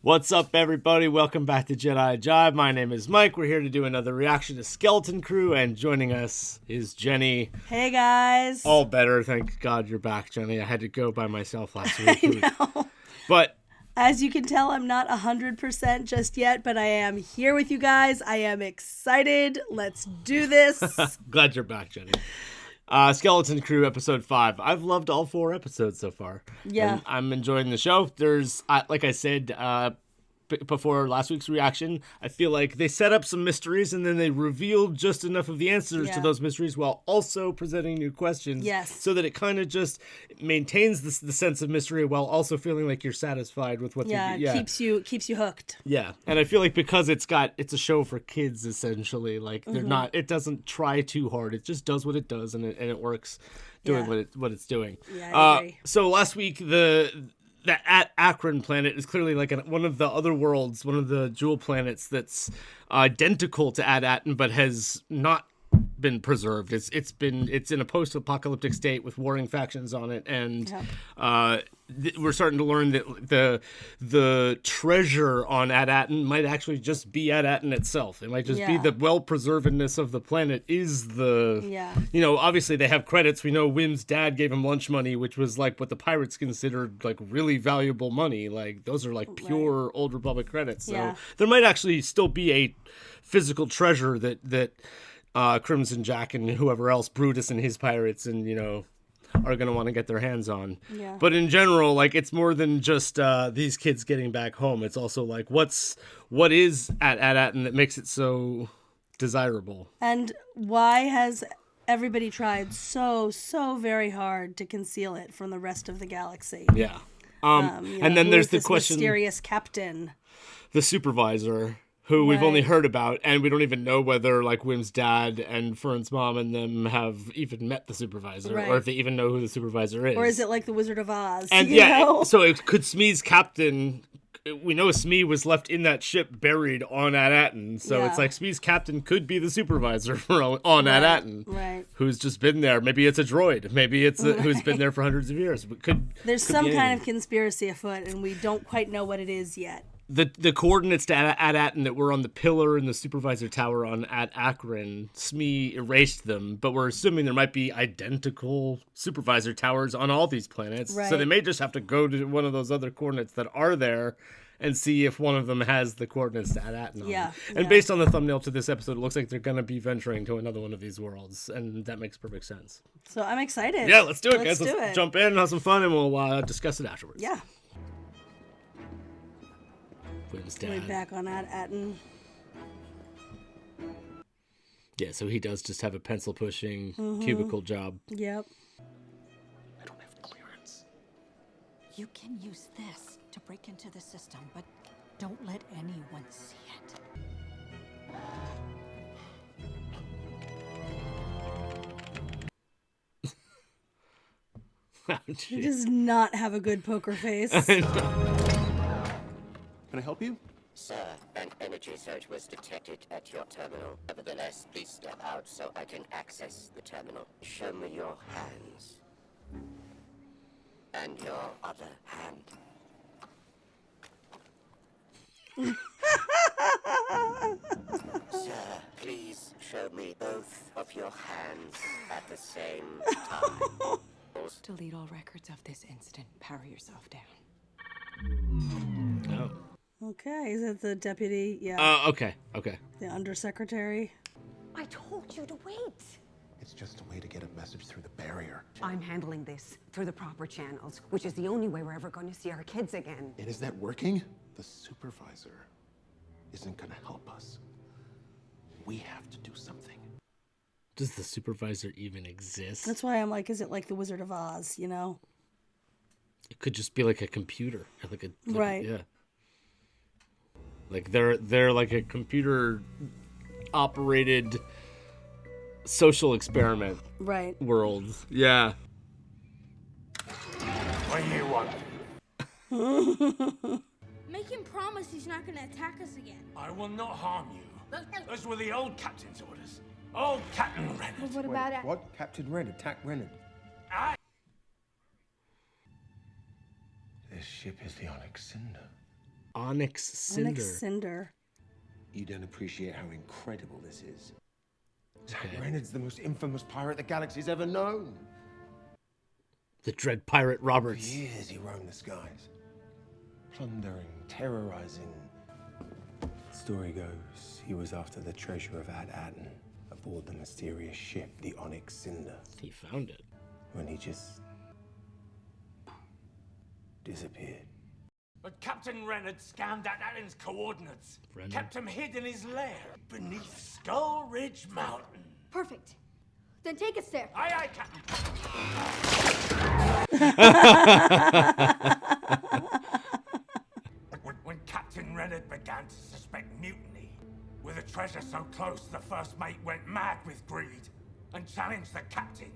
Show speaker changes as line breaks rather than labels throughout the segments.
What's up, everybody? Welcome back to Jedi Jive. My name is Mike. We're here to do another reaction to Skeleton Crew, and joining us is Jenny.
Hey, guys.
All better. Thank God you're back, Jenny. I had to go by myself last week.
I know.
But
as you can tell, I'm not 100% just yet, but I am here with you guys. I am excited. Let's do this.
glad you're back, Jenny. Skeleton Crew episode 5. I've loved all 4 episodes so far.
Yeah.
And I'm enjoying the show. There's, like I said before last week's reaction, I feel like they set up some mysteries and then they revealed just enough of the answers to those mysteries while also presenting new questions.
Yes.
So that it kind of just maintains the sense of mystery while also feeling like you're satisfied with what they do.
Yeah, keeps you hooked.
Yeah. And I feel like because it's a show for kids essentially, like they're not, it doesn't try too hard. It just does what it does and it works doing what it's doing.
Yeah, I agree.
So last week the Akron planet is clearly like one of the other worlds, one of the jewel planets that's identical to At-Aten, but has not been preserved. It's in a post-apocalyptic state with warring factions on it, and we're starting to learn that the treasure on At-Aten might actually just be At-Aten itself. It might just be the well-preservedness of the planet is obviously they have credits. We know Wim's dad gave him lunch money, which was like what the pirates considered like really valuable money. Like those are like pure Old Republic credits. So there might actually still be a physical treasure that Crimson Jack and whoever else, Brutus and his pirates, and are going to want to get their hands on. Yeah. But in general, like it's more than just these kids getting back home. It's also like what is at At-Aten that makes it so desirable,
and why has everybody tried so very hard to conceal it from the rest of the galaxy?
Yeah. And then there's the question:
mysterious captain,
the supervisor, who we've only heard about, and we don't even know whether, like, Wim's dad and Fern's mom and them have even met the supervisor, or if they even know who the supervisor is.
Or is it like the Wizard of Oz?
And so could Smee's captain... We know Smee was left in that ship buried on At-Aten, so it's like Smee's captain could be the supervisor on At-Aten, who's just been there. Maybe it's a droid. Maybe it's who's been there for hundreds of years.
There's some kind of conspiracy afoot, and we don't quite know what it is yet.
The coordinates to At-Aten that were on the pillar in the supervisor tower on Akron, Smee erased them, but we're assuming there might be identical supervisor towers on all these planets. So they may just have to go to one of those other coordinates that are there and see if one of them has the coordinates to At-Aten on them. And based on the thumbnail to this episode, it looks like they're going to be venturing to another one of these worlds, and that makes perfect sense.
So I'm excited.
Yeah, let's do it, guys. Let's jump in and have some fun, and we'll discuss it afterwards.
Yeah.
Way
back on At-Aten.
Yeah, so he does just have a pencil pushing cubicle job.
Yep.
I don't have clearance.
You can use this to break into the system, but don't let anyone see it.
He does not have a good poker face.
Can I help you?
Sir, an energy surge was detected at your terminal. Nevertheless, please step out so I can access the terminal. Show me your hands. And your other hand. Sir, please show me both of your hands at the same time.
Delete all records of this incident. Power yourself down.
Oh.
Okay, is it the deputy?
Yeah. Okay.
The undersecretary.
I told you to wait.
It's just a way to get a message through the barrier.
I'm handling this through the proper channels, which is the only way we're ever going to see our kids again.
And is that working? The supervisor isn't going to help us. We have to do something.
Does the supervisor even exist?
That's why I'm like, is it like the Wizard of Oz,
It could just be like a computer.
Yeah.
Like they're like a computer operated social experiment world. Yeah.
What do you want?
Make him promise he's not going to attack us again.
I will not harm you. Those were the old captain's orders. Old Captain Renard.
Well, what about it?
What? Captain Renard? Attack Renard? This ship is the Onyx Cinder.
Onyx Cinder.
Onyx Cinder.
You don't appreciate how incredible this is.
Okay.
Reynard's the most infamous pirate the galaxy's ever known.
The Dread Pirate
For
Roberts.
years he roamed the skies, plundering, terrorizing. Story goes, he was after the treasure of Ad-Aden aboard the mysterious ship, the Onyx Cinder,
He found it.
when he just disappeared.
But Captain Reynard scanned Aden's coordinates.
Reynard?
Kept him hid in his lair beneath Skull Ridge Mountain.
Perfect. Then take us there.
Aye, aye, Captain. When Captain Reynard began to suspect mutiny, with a treasure so close, the first mate went mad with greed and challenged the captain.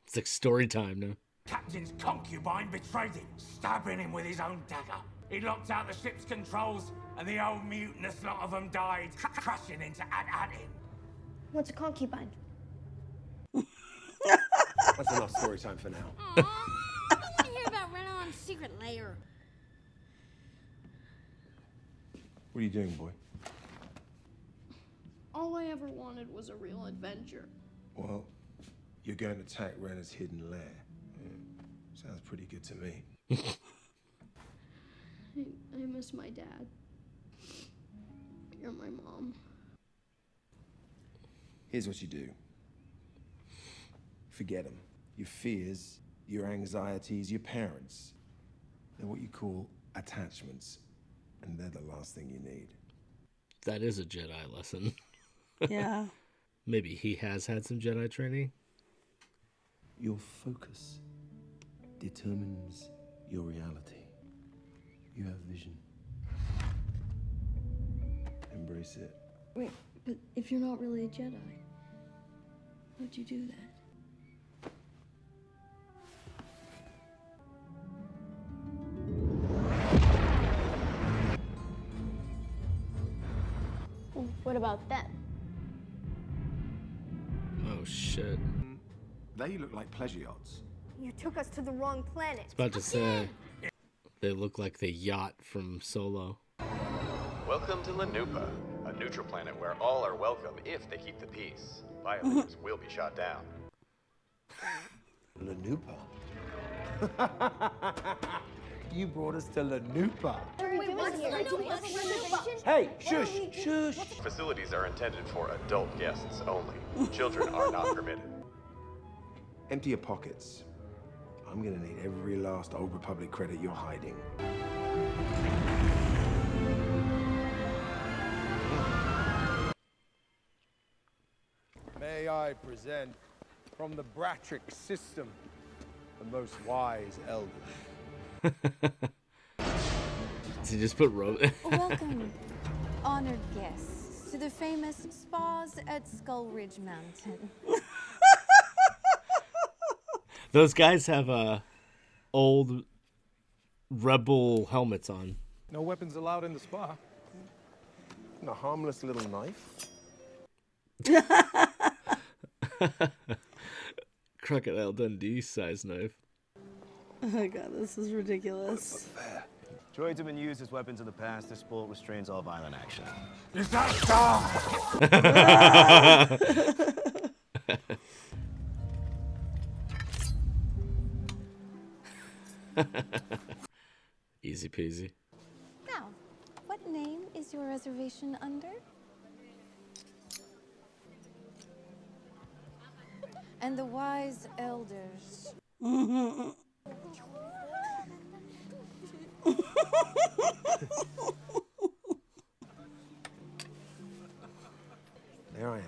It's like story time now.
Captain's concubine betrayed him, stabbing him with his own dagger. He locked out the ship's controls, and the old mutinous lot of them died, crashing into Ad-Aden.
What's a concubine?
That's enough story time for now.
Aww. I want to hear about Renon's secret lair.
What are you doing, boy?
All I ever wanted was a real adventure.
Well, you're going to attack Reynard's hidden lair. Sounds pretty good to me.
I miss my dad. You're my mom.
Here's what you do. Forget them. Your fears, your anxieties, your parents. They're what you call attachments. And they're the last thing you need.
That is a Jedi lesson.
Yeah.
Maybe he has had some Jedi training.
Your focus determines your reality. You have vision. Embrace it.
Wait, but if you're not really a Jedi, how'd you do that? Well, what about them?
Oh shit.
They look like pleasure yachts.
You took us to the wrong planet.
I was about to say, they look like the yacht from Solo.
Welcome to Lanupa, a neutral planet where all are welcome if they keep the peace. Violators will be shot down.
Lanupa. You brought us to Lanupa.
Wait, what's the
Hey, shush, shush.
Facilities are intended for adult guests only. Children are not permitted.
Empty your pockets. I'm gonna need every last Old Republic credit you're hiding.
May I present from the Bratric system, the most wise elders.
Did he just put
Welcome, honored guests, to the famous spas at Skull Ridge Mountain.
Those guys have old rebel helmets on.
No weapons allowed in the spa.
And a harmless little knife.
Crocodile Dundee size knife.
Oh my god, this is ridiculous.
Droids have been used as weapons in the past. This sport restrains all violent action.
Is that Star?
Easy peasy.
Now, what name is your reservation under? And the wise elders.
There I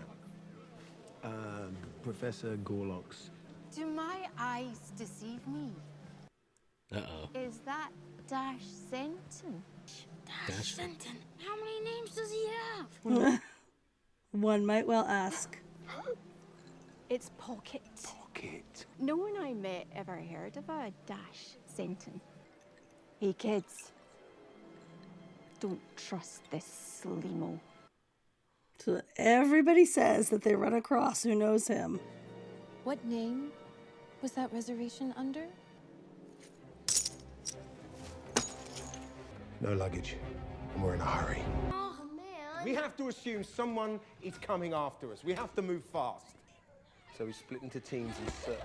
am. Professor Gorlox.
Do my eyes deceive me?
Uh-oh.
Is that Dash Senton?
Dash
Fenton. How many names does he have?
One might well ask.
It's Pocket.
Pocket.
No one I met ever heard of a Dash Senton. Hey kids, don't trust this Slimo.
So everybody says that they run across who knows him.
What name was that reservation under?
No luggage, and we're in a hurry.
Oh, man.
We have to assume someone is coming after us. We have to move fast. So we split into teams and search.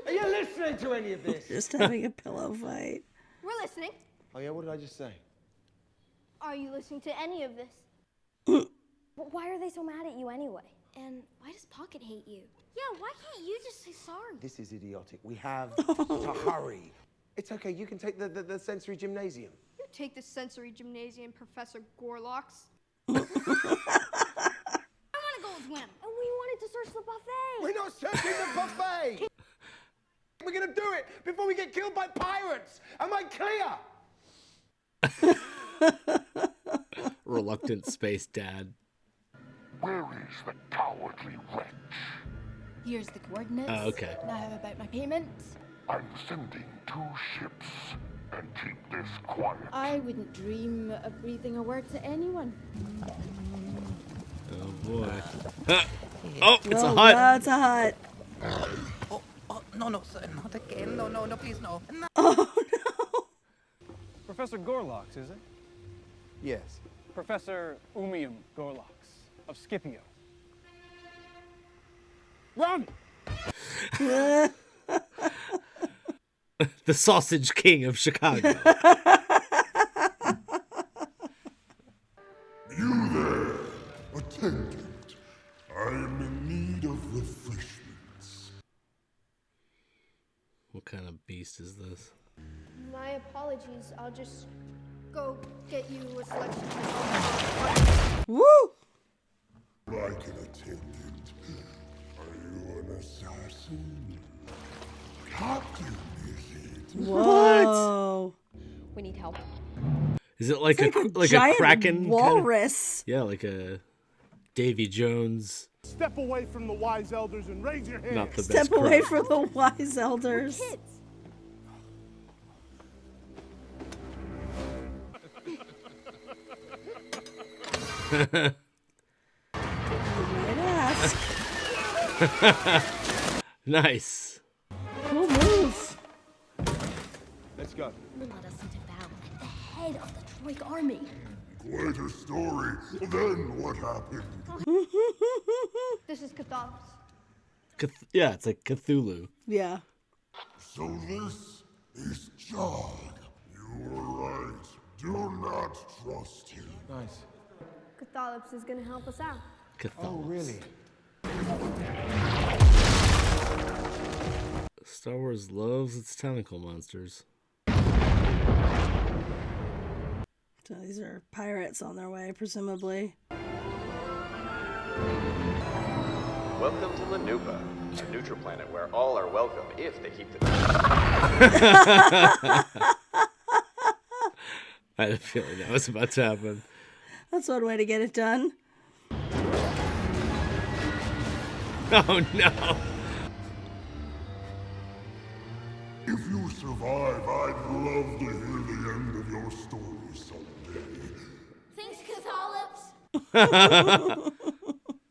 Are you listening to any of this?
Just having a pillow fight.
We're listening.
Oh yeah, what did I just say?
Are you listening to any of this?
Why are they so mad at you anyway?
And why does Pocket hate you? Yeah, why can't you just say sorry?
This is idiotic. We have to hurry. It's okay, you can take the sensory gymnasium.
You take the sensory gymnasium, Professor Gorlox.
I want to go with Wim. And we wanted to search the buffet.
We're not searching the buffet! We're gonna do it before we get killed by pirates! Am I clear?
Reluctant space dad.
Where is the cowardly wretch?
Here's the coordinates.
Oh, okay.
Now how about my payment?
I'm sending 2 ships. And keep this quiet.
I wouldn't dream of breathing a word to anyone.
Oh boy. Oh, it's a hut.
Oh, it's a hut.
Oh, no, sir, not again. No, please, no.
Oh, no.
Professor Gorlox, is it?
Yes.
Professor Umium Gorlox of Scipio. Run!
The Sausage King of Chicago.
You there, attendant. I am in need of refreshments.
What kind of beast is this?
My apologies. I'll just go get you a selection.
Woo!
Like an attendant. Are you an assassin? Captain, is it?
Whoa.
We need help.
Is it like
It's
a
like a giant
kraken
walrus?
Yeah, like a Davy Jones.
Step away from the wise elders and raise your hand.
Not the
Step
best
away
crow.
from the wise elders.
Nice.
Cool move.
Let's go.
Let us into battle at the head of the Troik army.
Quite a story. Then what happened?
This is Cathalos.
Yeah, it's like Cthulhu.
Yeah.
So this is Jog. You were right. Do not trust him.
Nice.
Cathalos is gonna help us out.
Oh, really?
Star Wars loves its tentacle monsters.
So these are pirates on their way, presumably.
Welcome to Lanupa, a neutral planet where all are welcome if they keep the
I had a feeling that was about to happen.
That's one way to get it done.
Oh no.
If you survive, I'd love to hear the end of your story someday.
Thanks, Cathalos.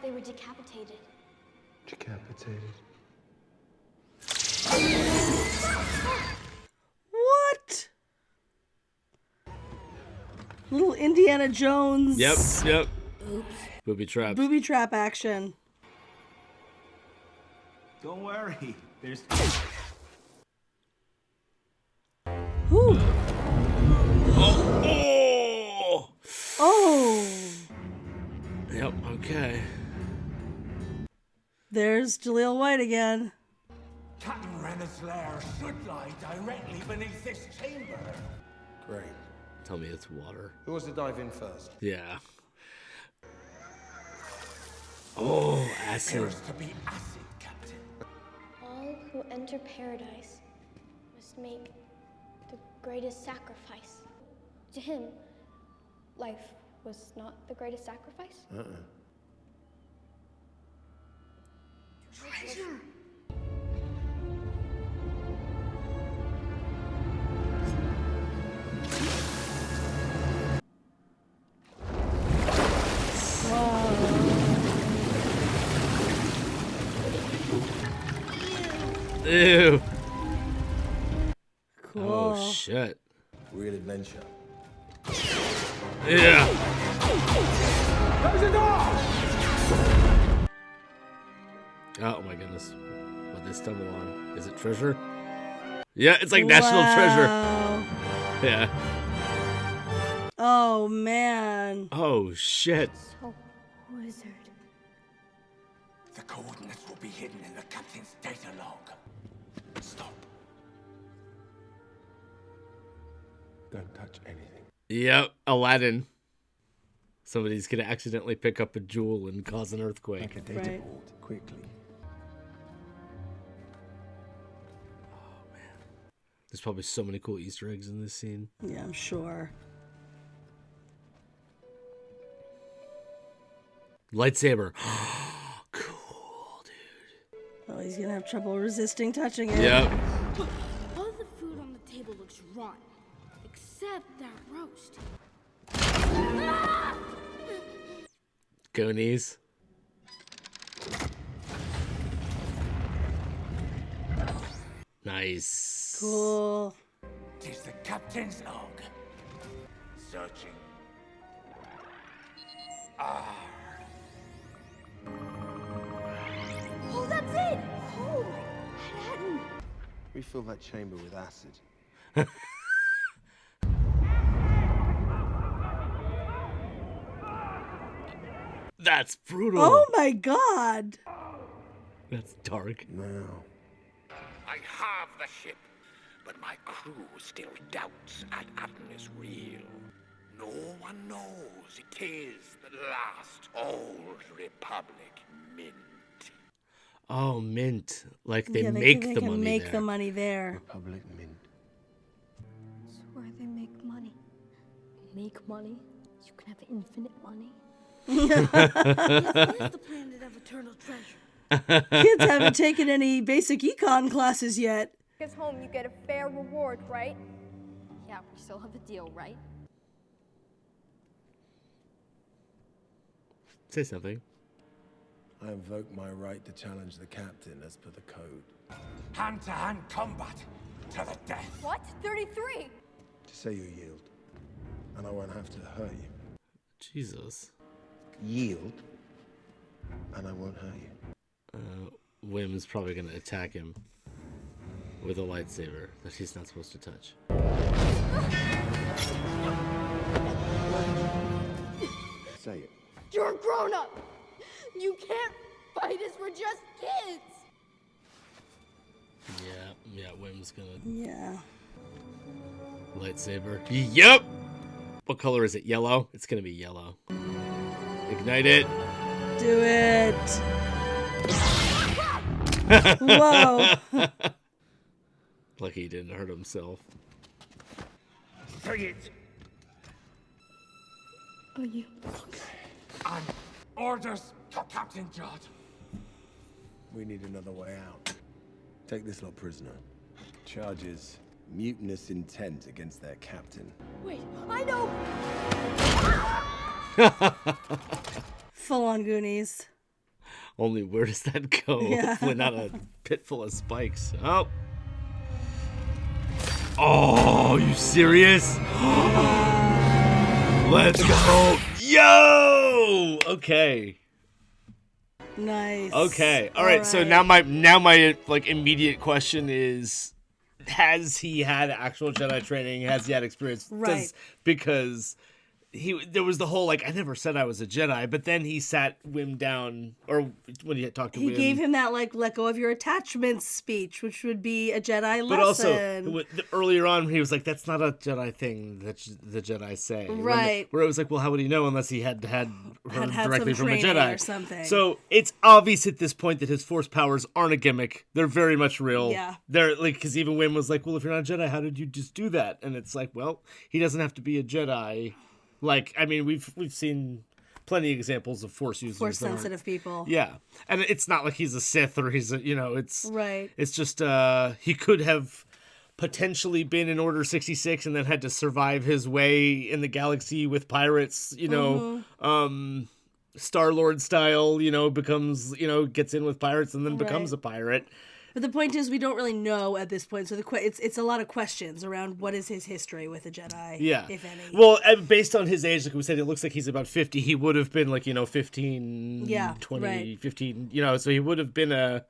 They were decapitated.
Decapitated.
What? Little Indiana Jones.
Yep.
Oops.
Booby traps.
Booby trap action.
Don't worry. There's.
Ooh.
Oh.
Oh.
Yep. Okay.
There's Jaleel White again.
Captain Renner's lair should lie directly beneath this chamber.
Great.
Tell me it's water.
Who wants to dive in first?
Yeah. Oh, acid.
There's to be acid, Captain.
All who enter paradise must make the greatest sacrifice. To him, life was not the greatest sacrifice. Treasure!
Ew.
Cool.
Oh shit.
Real adventure.
Yeah.
Close the door!
Oh my goodness. What they stumble on? Is it treasure? Yeah, it's like national treasure. Yeah.
Oh man.
Oh shit.
So, wizard.
The coordinates will be hidden in the captain's data log. Stop.
Don't touch anything.
Yep, Aladdin. Somebody's gonna accidentally pick up a jewel and cause an earthquake.
Like a data board, quickly.
There's probably so many cool Easter eggs in this scene.
Yeah, I'm sure.
Lightsaber.
Oh, he's gonna have trouble resisting touching it.
Yep.
All the food on the table looks rotten, except that roast.
Goonies. Nice.
Cool.
Tis the captain's log. Searching.
Oh, that's it! Oh, Manhattan!
Refill that chamber with acid.
That's brutal.
Oh my god.
That's dark.
Now.
I have the ship, but my crew still doubts Atten is real. No one knows it is the last old Republic mint.
Oh, mint. Like they
Yeah,
make
they
the
can
money
make
there.
the money there.
Republic mint.
It's where they make money. Make money? You can have infinite money.
Where's the planet of eternal treasure?
Kids haven't taken any basic econ classes yet.
Gets home, you get a fair reward, right? Yeah, we still have a deal, right?
Say something.
I invoke my right to challenge the captain as per the code.
Hand-to-hand combat to the death.
What? 33?
Just say you yield, and I won't have to hurt you.
Jesus.
Yield, and I won't hurt you.
Wim's probably going to attack him with a lightsaber that he's not supposed to touch.
Say it.
You're a grown-up! You can't fight us, we're just kids!
Yeah, Wim's going to...
Yeah.
Lightsaber. Yep! What color is it? Yellow? It's going to be yellow. Ignite it.
Do it. Whoa.
Lucky he didn't hurt himself.
Say it.
Are you?
And orders for Captain Judd.
We need another way out. Take this lot prisoner. Charges mutinous intent against their captain.
Wait, I know!
Full on Goonies.
Only where does that go?
Yeah.
Hopefully not a pit full of spikes. Oh. Oh, you serious? Let's go. Yo! Okay.
Nice.
Okay. All right. So now my like immediate question is, has he had actual Jedi training? Has he had experience?
Right.
Because there was the whole like, I never said I was a Jedi, but then he sat Wim down, or when he had talked to
He
Wim,
gave him that like let go of your attachments speech, which would be a Jedi
but
lesson.
also earlier on he was like, that's not a Jedi thing that the Jedi say,
Right.
Where it was like, well, how would he know unless he had heard directly
some
from a
training
Jedi
or something.
So it's obvious at this point that his Force powers aren't a gimmick; they're very much real.
Yeah.
They're like, because even Wim was like, well, if you're not a Jedi, how did you just do that? And it's like, well, he doesn't have to be a Jedi. Like, I mean, we've seen plenty of examples of Force users.
Force
that aren't-
sensitive people.
Yeah, and it's not like he's a Sith or he's a, it's
Right.
It's just he could have potentially been in Order 66 and then had to survive his way in the galaxy with pirates. Star-Lord style. Becomes gets in with pirates and then becomes a pirate.
But the point is, we don't really know at this point. So it's a lot of questions around what is his history with the Jedi, if any.
Well, based on his age, like we said, it looks like he's about 50. He would have been 15, 20, 15, so he would have been a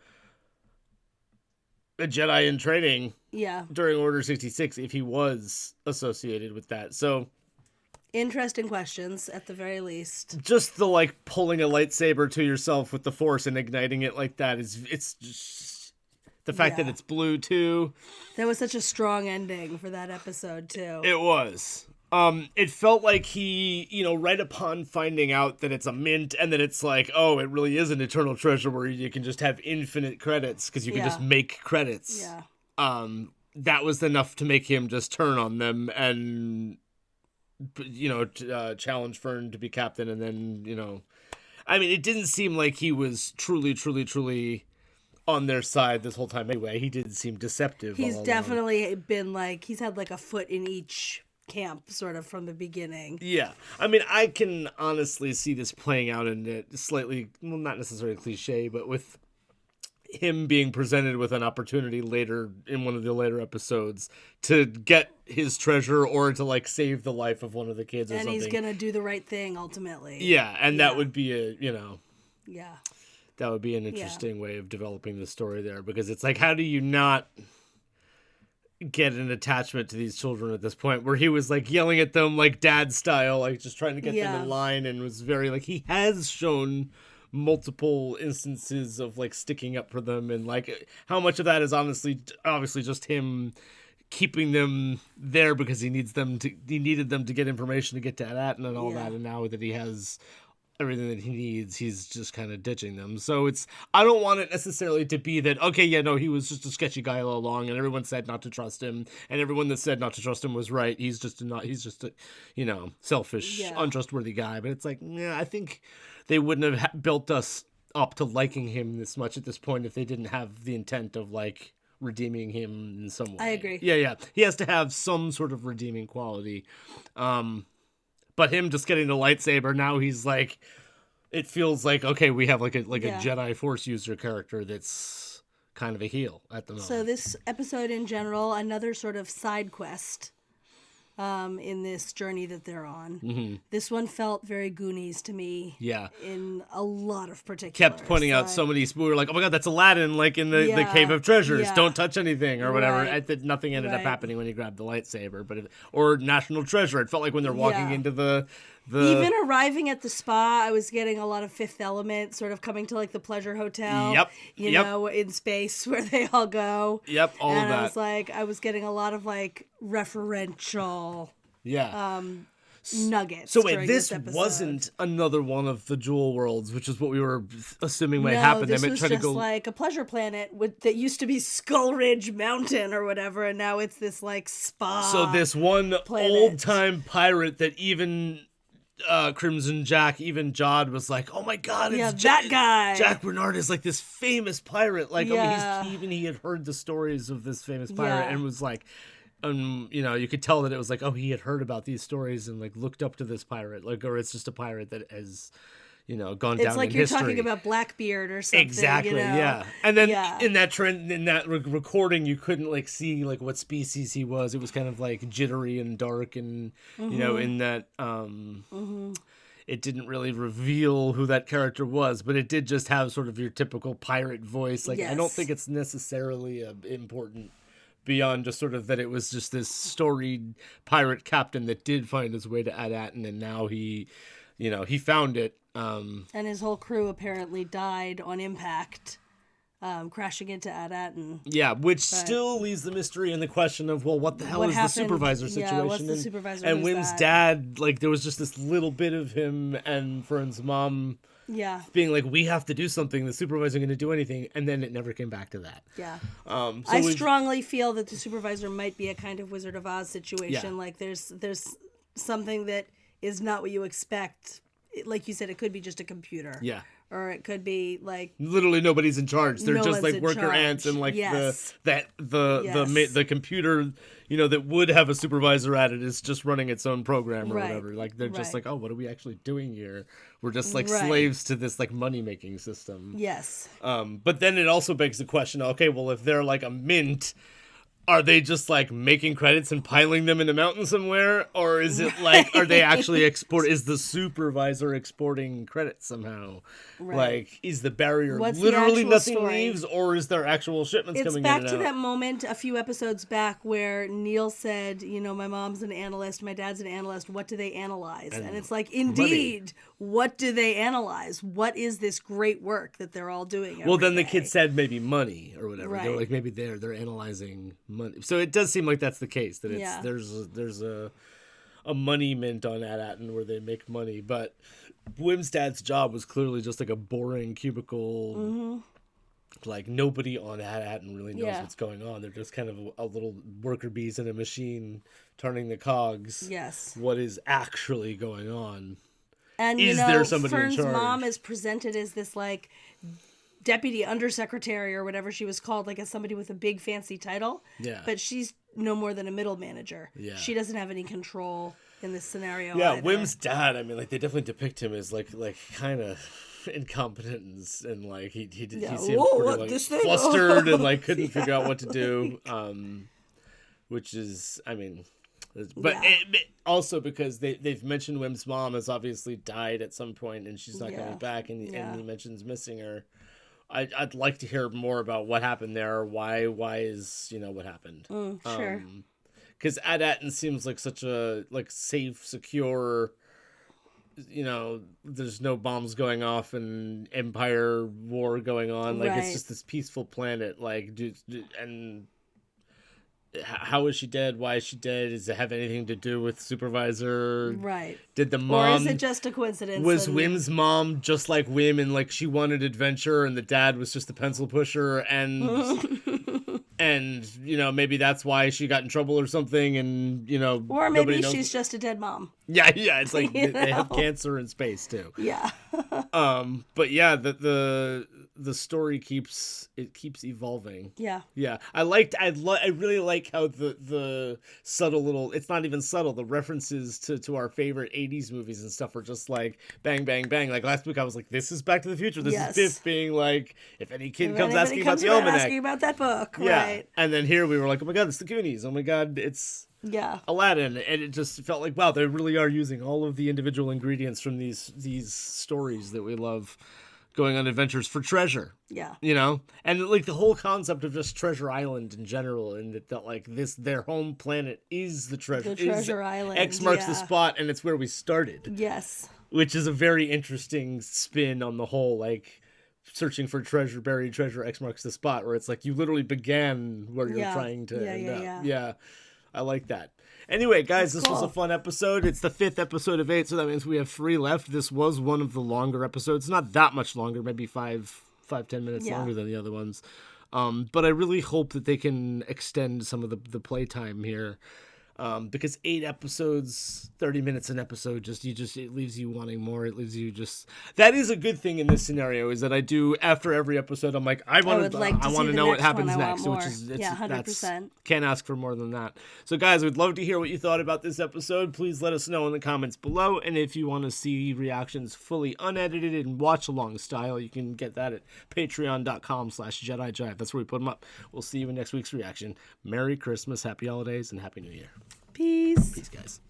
Jedi in training during Order 66 if he was associated with that. So
interesting questions at the very least.
Just the pulling a lightsaber to yourself with the Force and igniting it like that it's just the fact that it's blue too.
That was such a strong ending for that episode too.
It was. It felt like he, right upon finding out that it's a mint and that it's like, oh, it really is an eternal treasure where you can just have infinite credits because you can just make credits.
Yeah.
That was enough to make him just turn on them and, challenge Fern to be captain. And then, it didn't seem like he was truly on their side this whole time anyway. He didn't seem deceptive.
He's definitely been he's had a foot in each camp sort of from the beginning.
Yeah. I can honestly see this playing out in a slightly, well, not necessarily cliche, but with him being presented with an opportunity later in one of the later episodes to get his treasure or to save the life of one of the kids or something.
And he's going to do the right thing ultimately.
Yeah. And that would be
yeah.
That would be an interesting way of developing the story there, because it's how do you not get an attachment to these children at this point where he was yelling at them dad style, just trying to get them in line, and was very he has shown multiple instances of sticking up for them, and how much of that is obviously just him keeping them there because he needed them to get information to get to Atten and all that, and now that he has everything that he needs, he's just kind of ditching them. So I don't want it necessarily to be that, he was just a sketchy guy all along and everyone said not to trust him, and everyone that said not to trust him was right. He's just a selfish, untrustworthy guy. But it's I think they wouldn't have built us up to liking him this much at this point if they didn't have the intent of redeeming him in some way.
I agree.
Yeah. He has to have some sort of redeeming quality. But him just getting the lightsaber, now he's it feels okay, we have a Jedi Force user character that's kind of a heel at the moment.
So this episode in general, another sort of side quest in this journey that they're on.
Mm-hmm.
This one felt very Goonies to me.
Yeah.
In a lot of particulars.
Kept pointing out so many, we were like, oh my god, that's Aladdin, in the Cave of Treasures. Don't touch anything or whatever.
Right.
Nothing ended up happening when he grabbed the lightsaber, or National Treasure. It felt like when they're walking into the
even arriving at the spa, I was getting a lot of Fifth Element, sort of coming to the Pleasure Hotel.
Yep.
You know, in space where they all go.
Yep. All of that.
I was getting a lot of referential.
Yeah.
Nuggets.
So wait, this wasn't another one of the Jewel Worlds, which is what we were assuming might happen.
This was just a pleasure planet that used to be Skull Ridge Mountain or whatever, and now it's this spa.
So this one old-time pirate that even Crimson Jack, even Jod was like, oh my god, it's
that guy.
Jack Bernard is this famous pirate. He had heard the stories of this famous pirate and was you could tell that it was he had heard about these stories and looked up to this pirate, or it's just a pirate that has, gone down in history.
It's you're talking about Blackbeard or something.
Exactly, yeah. And then in that trend, in that recording, you couldn't see what species he was. It was kind of jittery and dark, and in that it didn't really reveal who that character was, but it did just have sort of your typical pirate voice. I don't think it's necessarily important beyond just sort of that it was just this storied pirate captain that did find his way to Atten, and now he found it.
And his whole crew apparently died on impact, crashing into Atten.
Yeah, which still leaves the mystery and the question of, well, what the hell is the supervisor situation?
Yeah, what's the supervisor?
And Wim's dad, there was just this little bit of him and Fern's mom being we have to do something. The supervisor isn't going to do anything, and then it never came back to that.
Yeah.
So
I strongly feel that the supervisor might be a kind of Wizard of Oz situation.
Yeah.
There's something that is not what you expect. Like you said, it could be just a computer.
Yeah.
or it could be like
literally nobody's in charge. They're
No
just
one's
like
in
worker
charge.
ants and like
Yes.
the computer, you know, that would have a supervisor at it is just running its own program or
Right.
whatever. Like they're just
Right.
like, oh, what are we actually doing here? We're just like
Right.
slaves to this like money making system.
Yes.
But then it also begs the question, okay, well, if they're like a mint, are they just like making credits and piling them in a mountain somewhere? Or is it like, are they actually is the supervisor exporting credits somehow?
Right.
Like, is the barrier
What's the
literally
actual
nothing
story?
leaves, or is there actual shipments
It's
coming
back
in and
to
out?
that moment a few episodes back where Neil said, you know, my mom's an analyst, my dad's an analyst. What do they analyze? And it's like, indeed, what do they analyze? What is this great work that they're all doing?
Well,
every
then the
day?
kid said maybe money or whatever. They're
Right.
like maybe they're analyzing money. So it does seem like that's the case. That it's
Yeah.
there's a money mint on At-Atten where they make money. But Wim's dad's job was clearly just like a boring cubicle.
Mm-hmm.
Like nobody on At-Atten really knows
Yeah.
what's going on. They're just kind of a little worker bees in a machine turning the cogs.
Yes.
What is actually going on?
And
Is
you know,
there somebody in
Fern's
charge?
mom is presented as this like deputy undersecretary or whatever she was called, like as somebody with a big fancy title.
Yeah.
But she's no more than a middle manager.
Yeah.
She doesn't have any control in this scenario.
Yeah,
either.
Wim's dad, I mean, like, they definitely depict him as, like kind of incompetent and, like, he
Yeah.
seems
Whoa,
pretty,
what,
like,
this thing?
flustered and, like, couldn't
Yeah.
figure out what to do, which is, I mean... But
Yeah.
it also because they've mentioned Wim's mom has obviously died at some point and she's not
Yeah.
coming back, and
Yeah.
he mentions missing her. I'd like to hear more about what happened there. Why is, you know, what happened?
Sure.
Because At-Atten seems like such a like safe, secure. You know, there's no bombs going off and Empire war going on. Like
Right.
it's just this peaceful planet. Like, and how is she dead? Why is she dead? Does it have anything to do with supervisor?
Right.
Did the mom?
Or is it just a coincidence?
Was
and-
Wim's mom just like Wim and like she wanted adventure and the dad was just a pencil pusher and you know maybe that's why she got in trouble or something and you know
Or
nobody
maybe
knows.
she's just a dead mom.
Yeah, it's like
You
they have
know?
cancer in space too.
Yeah.
But yeah, the story keeps evolving.
Yeah.
Yeah, I really like how the subtle little, it's not even subtle, the references to our favorite 80s movies and stuff are just like bang bang bang. Like last week I was like, this is Back to the Future. This
Yes.
is Biff being like, if any kid
If
comes
anybody
asking about
comes
the
around
almanac.
asking about that book,
Yeah.
right?
And then here we were like, oh my god, it's the Goonies. Oh my god, it's
Yeah.
Aladdin. And it just felt like, wow, they really are using all of the individual ingredients from these stories that we love, going on adventures for treasure.
Yeah.
You know? And like the whole concept of just Treasure Island in general, and that like their home planet is the treasure.
The treasure island,
X marks the
yeah.
spot, and it's where we started.
Yes.
Which is a very interesting spin on the whole, like searching for treasure, buried treasure, X marks the spot, where it's like you literally began where you're
Yeah.
trying to end up.
Yeah.
Yeah. I like that. Anyway, guys,
That's
this was
cool.
a fun episode. It's the 5th episode of 8, so that means we have 3 left. This was one of the longer episodes. Not that much longer, maybe 5-10 minutes
Yeah.
longer than the other ones. But I really hope that they can extend some of the playtime here. Because 8 episodes, 30 minutes an episode, it leaves you wanting more. It leaves you that is a good thing in this scenario, is that I do, after every episode, I'm like, I want to know what happens next, which is,
yeah, 100%.
Can't ask for more than that. So guys, we'd love to hear what you thought about this episode. Please let us know in the comments below. And if you want to see reactions fully unedited and watch along style, you can get that at patreon.com/Jedi Jive. That's where we put them up. We'll see you in next week's reaction. Merry Christmas, Happy Holidays, and Happy New Year.
Peace.
Peace, guys.